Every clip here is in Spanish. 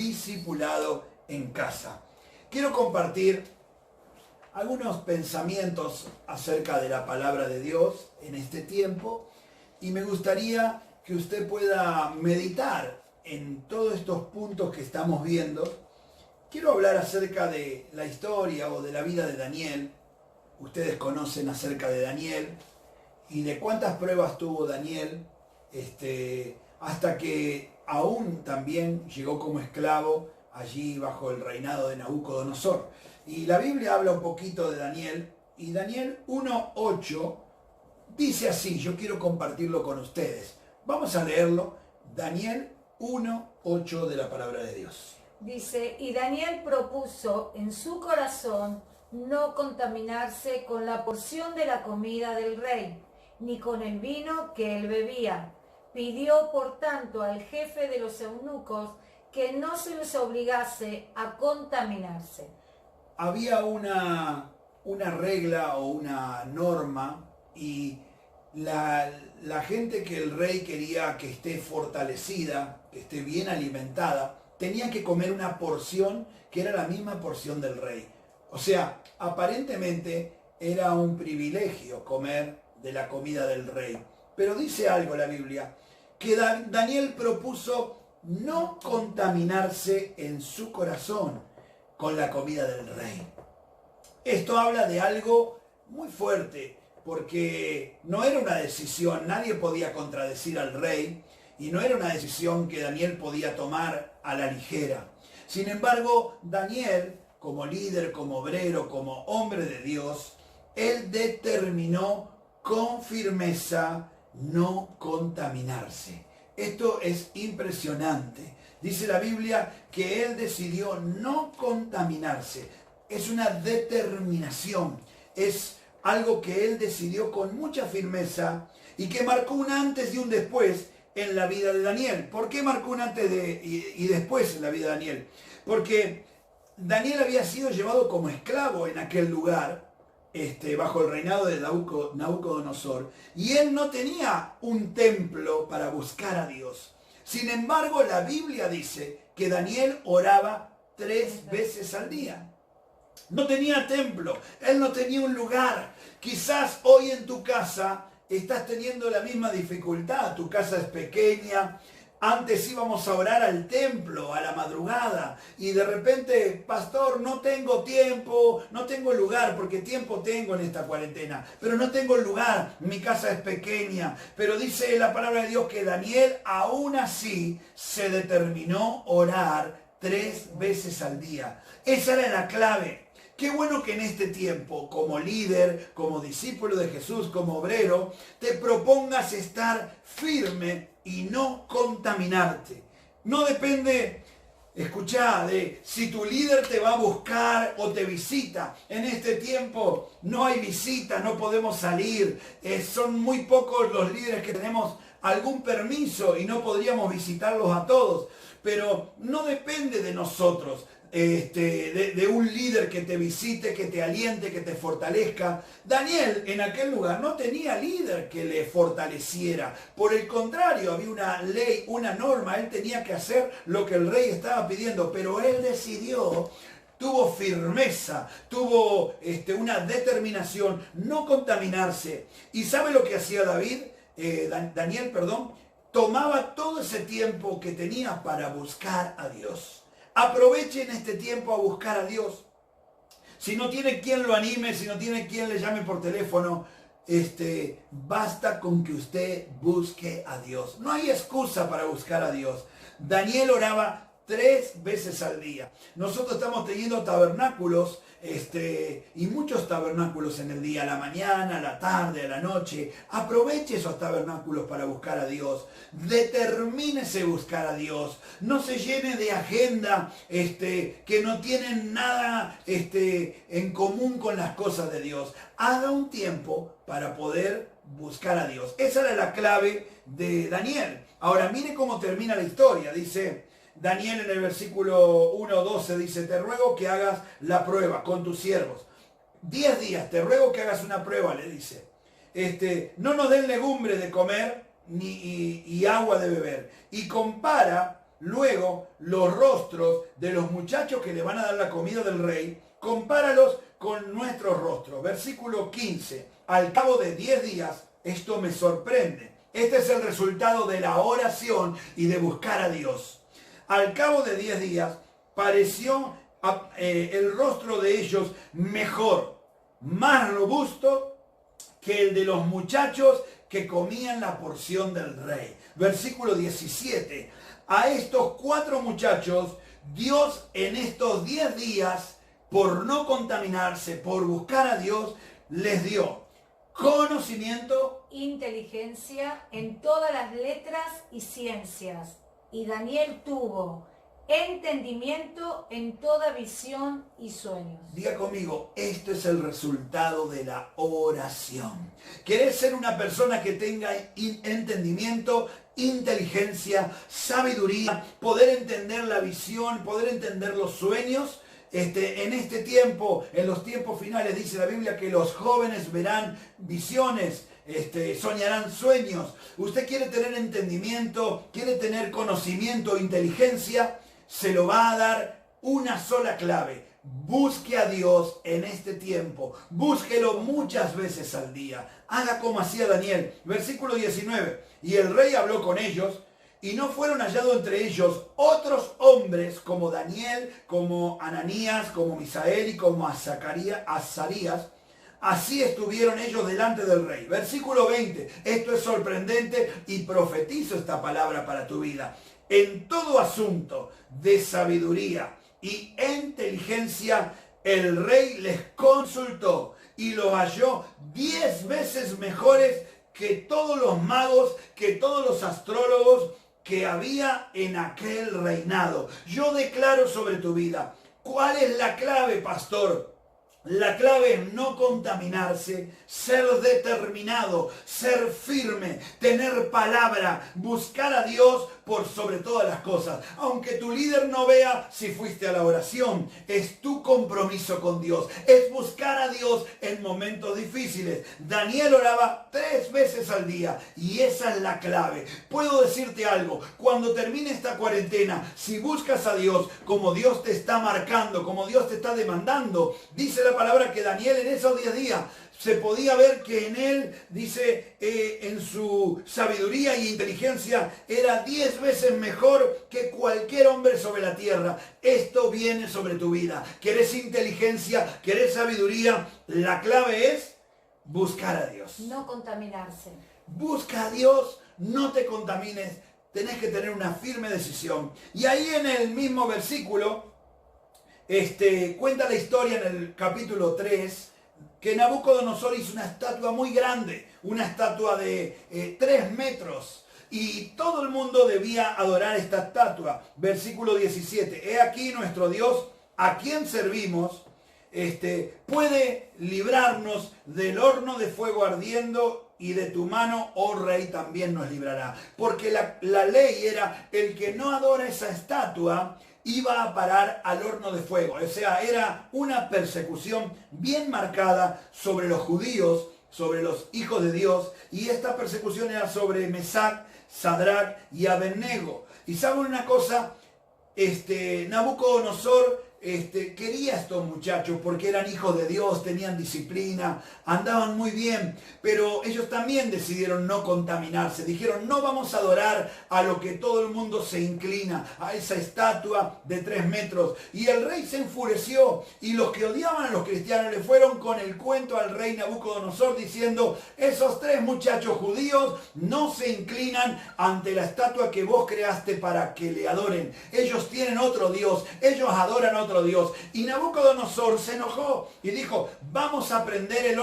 discipulado en casa. Quiero compartir algunos pensamientos acerca de la palabra de Dios en este tiempo y me gustaría que usted pueda meditar en todos estos puntos que estamos viendo. Quiero hablar acerca de la historia o de la vida de Daniel. Ustedes conocen acerca de Daniel y de cuántas pruebas tuvo Daniel hasta que aún también llegó como esclavo allí bajo el reinado de Nabucodonosor. Y la Biblia habla un poquito de Daniel, y Daniel 1:8 dice así, yo quiero compartirlo con ustedes. Vamos a leerlo, Daniel 1:8 de la palabra de Dios. Dice, y Daniel propuso en su corazón no contaminarse con la porción de la comida del rey, ni con el vino que él bebía. Pidió, por tanto, al jefe de los eunucos que no se les obligase a contaminarse. Había una regla o una norma, y la gente que el rey quería que esté fortalecida, que esté bien alimentada, tenía que comer una porción que era la misma porción del rey. O sea, aparentemente era un privilegio comer de la comida del rey. Pero dice algo la Biblia, que Daniel propuso no contaminarse en su corazón con la comida del rey. Esto habla de algo muy fuerte, porque no era una decisión, nadie podía contradecir al rey, y no era una decisión que Daniel podía tomar a la ligera. Sin embargo, Daniel, como líder, como obrero, como hombre de Dios, él determinó con firmeza no contaminarse. Esto es impresionante. Dice la Biblia que él decidió no contaminarse. Es una determinación, es algo que él decidió con mucha firmeza y que marcó un antes y un después en la vida de Daniel. ¿Por qué marcó un antes y después en la vida de Daniel? Porque Daniel había sido llevado como esclavo en aquel lugar, bajo el reinado de Nabucodonosor, y él no tenía un templo para buscar a Dios. Sin embargo, la Biblia dice que Daniel oraba 3 veces al día. No tenía templo, él no tenía un lugar. Quizás hoy en tu casa estás teniendo la misma dificultad, tu casa es pequeña. Antes íbamos a orar al templo a la madrugada y de repente, pastor, no tengo tiempo, no tengo lugar, porque tiempo tengo en esta cuarentena, pero no tengo lugar, mi casa es pequeña. Pero dice la palabra de Dios que Daniel aún así se determinó orar 3 veces al día. Esa era la clave. Qué bueno que en este tiempo, como líder, como discípulo de Jesús, como obrero, te propongas estar firme y no contaminarte. No depende, escuchá, de si tu líder te va a buscar o te visita. En este tiempo no hay visita, no podemos salir. Son muy pocos los líderes que tenemos algún permiso y no podríamos visitarlos a todos. Pero no depende de nosotros. De un líder que te visite, que te aliente, que te fortalezca. Daniel en aquel lugar no tenía líder que le fortaleciera. Por el contrario, había una ley, una norma. Él tenía que hacer lo que el rey estaba pidiendo, pero él decidió, tuvo firmeza, tuvo una determinación, no contaminarse. ¿Y sabe lo que hacía Daniel? Tomaba todo ese tiempo que tenía para buscar a Dios. Aprovechen este tiempo a buscar a Dios. Si no tiene quien lo anime, si no tiene quien le llame por teléfono, basta con que usted busque a Dios. No hay excusa para buscar a Dios. Daniel oraba 3 veces al día. Nosotros estamos teniendo tabernáculos, y muchos tabernáculos en el día, a la mañana, a la tarde, a la noche. Aproveche esos tabernáculos para buscar a Dios. Determínese buscar a Dios. No se llene de agenda que no tienen nada en común con las cosas de Dios. Haga un tiempo para poder buscar a Dios. Esa era la clave de Daniel. Ahora mire cómo termina la historia. Dice Daniel en el versículo 1:12, dice, te ruego que hagas la prueba con tus siervos. 10 días, te ruego que hagas una prueba, le dice. No nos den legumbre de comer y agua de beber. Y compara luego los rostros de los muchachos que le van a dar la comida del rey, compáralos con nuestros rostros. Versículo 15. Al cabo de 10 días, esto me sorprende. Este es el resultado de la oración y de buscar a Dios. Al cabo de 10 días, pareció el rostro de ellos mejor, más robusto que el de los muchachos que comían la porción del rey. Versículo 17. A estos 4 muchachos, Dios en estos 10 días, por no contaminarse, por buscar a Dios, les dio conocimiento, inteligencia en todas las letras y ciencias. Y Daniel tuvo entendimiento en toda visión y sueños. Diga conmigo, esto es el resultado de la oración. ¿Querés ser una persona que tenga entendimiento, inteligencia, sabiduría, poder entender la visión, poder entender los sueños? En este tiempo, en los tiempos finales, dice la Biblia que los jóvenes verán visiones, soñarán sueños. Usted quiere tener entendimiento, quiere tener conocimiento, inteligencia, se lo va a dar una sola clave. Busque a Dios en este tiempo. Búsquelo muchas veces al día. Haga como hacía Daniel. Versículo 19. Y el rey habló con ellos, y no fueron hallados entre ellos otros hombres como Daniel, como Ananías, como Misael y como Azarías. Así estuvieron ellos delante del rey. Versículo 20. Esto es sorprendente y profetizo esta palabra para tu vida. En todo asunto de sabiduría y inteligencia, el rey les consultó y los halló 10 veces mejores que todos los magos, que todos los astrólogos que había en aquel reinado. Yo declaro sobre tu vida, ¿cuál es la clave, pastor? La clave es no contaminarse, ser determinado, ser firme, tener palabra, buscar a Dios por sobre todas las cosas. Aunque tu líder no vea si fuiste a la oración, es tu compromiso con Dios, es buscar a Dios en momentos difíciles. Daniel oraba 3 veces al día y esa es la clave. Puedo decirte algo, cuando termine esta cuarentena, si buscas a Dios como Dios te está marcando, como Dios te está demandando, dice la palabra que Daniel en esos 10 días se podía ver que en él, dice, en su sabiduría y inteligencia, era 10 veces mejor que cualquier hombre sobre la tierra. Esto viene sobre tu vida. ¿Querés inteligencia? ¿Querés sabiduría? La clave es buscar a Dios. No contaminarse. Busca a Dios, no te contamines. Tenés que tener una firme decisión. Y ahí en el mismo versículo, cuenta la historia en el capítulo 3, que Nabucodonosor hizo una estatua muy grande, una estatua de 3 metros, y todo el mundo debía adorar esta estatua. Versículo 17, he aquí nuestro Dios, a quien servimos, puede librarnos del horno de fuego ardiendo, y de tu mano, oh rey, también nos librará. Porque la ley era, el que no adora esa estatua iba a parar al horno de fuego. O sea, era una persecución bien marcada sobre los judíos, sobre los hijos de Dios, y esta persecución era sobre Mesac, Sadrach y Abednego. Y ¿saben una cosa? Nabucodonosor quería a estos muchachos porque eran hijos de Dios, tenían disciplina, andaban muy bien, pero ellos también decidieron no contaminarse. Dijeron, no vamos a adorar a lo que todo el mundo se inclina, a esa estatua de 3 metros. Y el rey se enfureció, y los que odiaban a los cristianos le fueron con el cuento al rey Nabucodonosor diciendo, esos 3 muchachos judíos no se inclinan ante la estatua que vos creaste para que le adoren. Ellos tienen otro Dios, ellos adoran a otro Dios. Y Nabucodonosor se enojó y dijo, vamos a prender el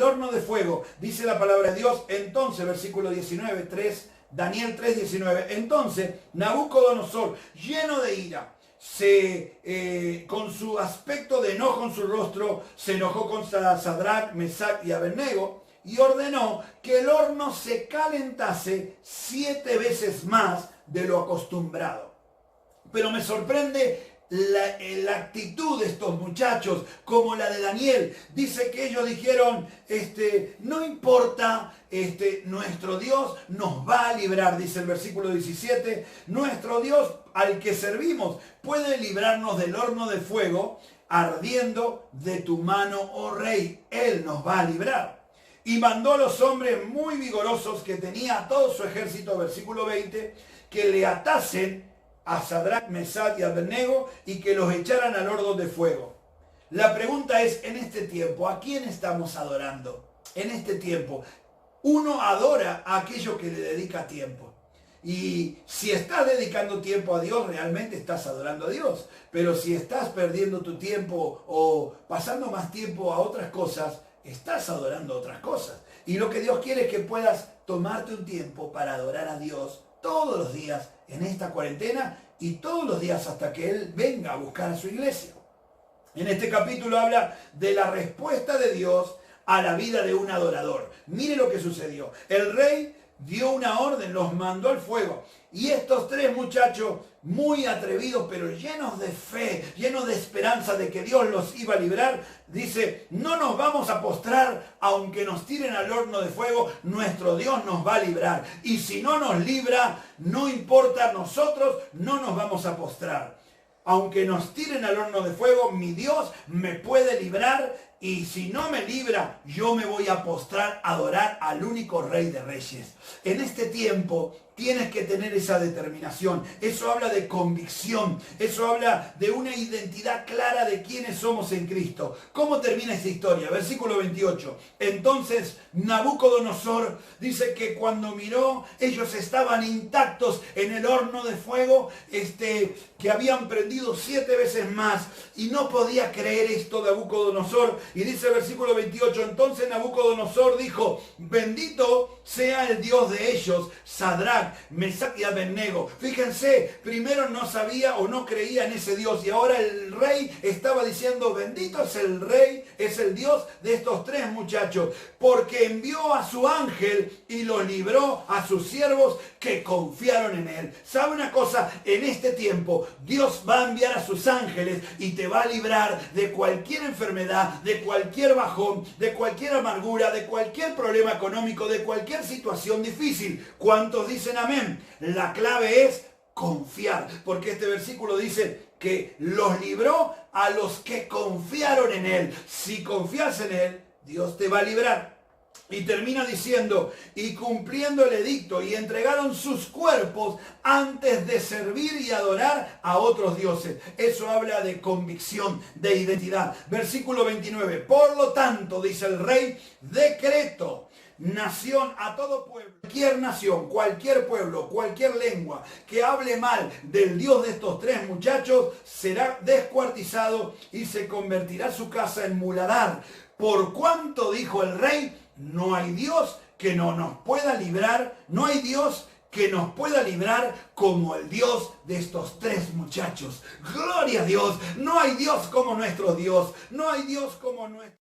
horno de fuego. Dice la palabra de Dios. Entonces, versículo 19, 3, Daniel 3, 19. Entonces, Nabucodonosor, lleno de ira, con su aspecto de enojo en su rostro, se enojó con Sadrach, Mesac y Abednego y ordenó que el horno se calentase 7 veces más de lo acostumbrado. Pero me sorprende la actitud de estos muchachos, como la de Daniel. Dice que ellos dijeron, no importa, nuestro Dios nos va a librar, dice el versículo 17, nuestro Dios al que servimos puede librarnos del horno de fuego ardiendo de tu mano, oh rey. Él nos va a librar. Y mandó a los hombres muy vigorosos que tenía a todo su ejército, versículo 20, que le atasen a Sadrach, Mesach y Abednego y que los echaran al horno de fuego. La pregunta es, en este tiempo, ¿a quién estamos adorando? En este tiempo, uno adora a aquello que le dedica tiempo. Y si estás dedicando tiempo a Dios, realmente estás adorando a Dios. Pero si estás perdiendo tu tiempo o pasando más tiempo a otras cosas, estás adorando otras cosas. Y lo que Dios quiere es que puedas tomarte un tiempo para adorar a Dios todos los días en esta cuarentena y todos los días hasta que Él venga a buscar a su iglesia. En este capítulo habla de la respuesta de Dios a la vida de un adorador. Mire lo que sucedió. El rey dio una orden, los mandó al fuego. Y estos tres muchachos, muy atrevidos, pero llenos de fe, llenos de esperanza de que Dios los iba a librar, dice, no nos vamos a postrar, aunque nos tiren al horno de fuego, nuestro Dios nos va a librar. Y si no nos libra, no importa, nosotros no nos vamos a postrar. Aunque nos tiren al horno de fuego, mi Dios me puede librar, y si no me libra, yo me voy a postrar a adorar al único Rey de Reyes. En este tiempo tienes que tener esa determinación. Eso habla de convicción. Eso habla de una identidad clara de quiénes somos en Cristo. ¿Cómo termina esta historia? Versículo 28. Entonces Nabucodonosor dice que cuando miró, ellos estaban intactos en el horno de fuego, que habían prendido 7 veces más, y no podía creer esto Nabucodonosor. Y dice el versículo 28, entonces Nabucodonosor dijo, bendito sea el Dios de ellos, Sadrach, Mesach y Abednego. Fíjense, primero no sabía o no creía en ese Dios, y ahora el rey estaba diciendo, bendito es el rey, es el Dios de estos tres muchachos, porque envió a su ángel y los libró a sus siervos que confiaron en él. ¿Sabe una cosa? En este tiempo Dios va a enviar a sus ángeles y te va a librar de cualquier enfermedad, de cualquier bajón, de cualquier amargura, de cualquier problema económico, de cualquier situación difícil. ¿Cuántos dicen amén? La clave es confiar, porque este versículo dice que los libró a los que confiaron en él. Si confías en él, Dios te va a librar. Y termina diciendo, y cumpliendo el edicto, y entregaron sus cuerpos antes de servir y adorar a otros dioses. Eso habla de convicción, de identidad. Versículo 29. Por lo tanto, dice el rey, decreto, nación, a todo pueblo, cualquier nación, cualquier pueblo, cualquier lengua que hable mal del Dios de estos tres muchachos, será descuartizado y se convertirá su casa en muladar. Por cuanto, dijo el rey, no hay Dios que no nos pueda librar, no hay Dios que nos pueda librar como el Dios de estos tres muchachos. Gloria a Dios, no hay Dios como nuestro Dios, no hay Dios como nuestro